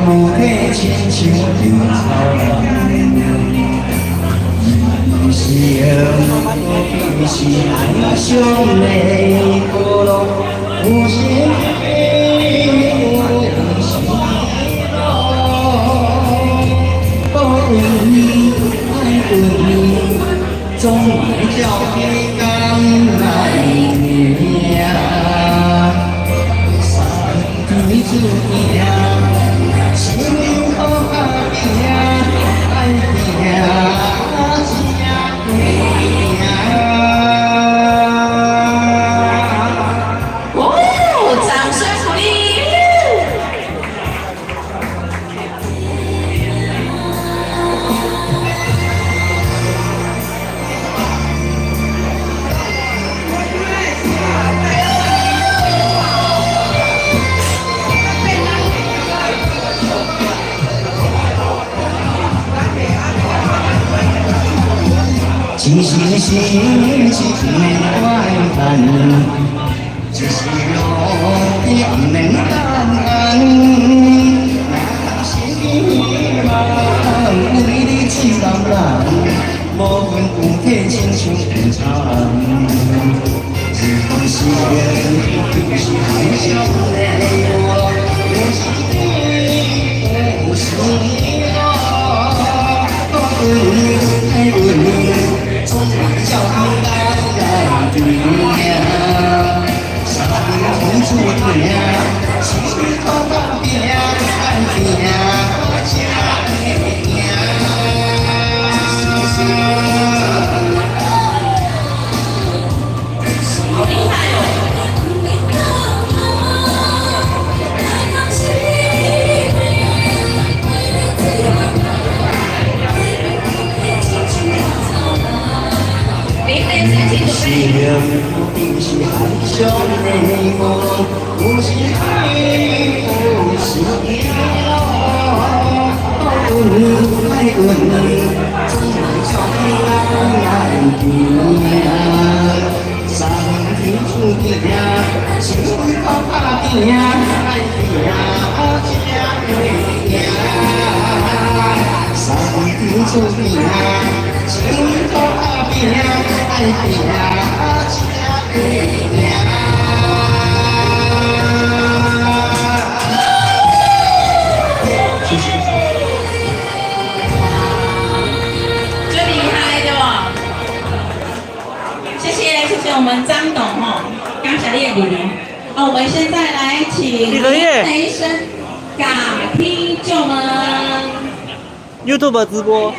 不客亲像稻草人，一生一世爱上你无路，有时有时不愿爱不愿，总会叫天公来命。你注定，心可怕拼，爱拼才拼。哦，掌声鼓励！一心心一面怀恨，一时路也不能感恩。心希望为你痴心人，无分有体亲像平常。一世就是爱上你我，有时甜，有时苦，爱不你。总会叫你来对面，生命注定，心可怕拼，爱拼才会赢。好厉害哦！是人定是爱上你我，有时爱，有时恨，爱恨，总会叫你来拼。三天注定，心可怕拼，爱拼才会赢。三天注定，心可怕拼，爱拼才会赢。最厉害的哦！谢谢我们张董哦，刚小叶李玲。哦，我们现在来请雷声嘎啤酒们。 YouTube 直播。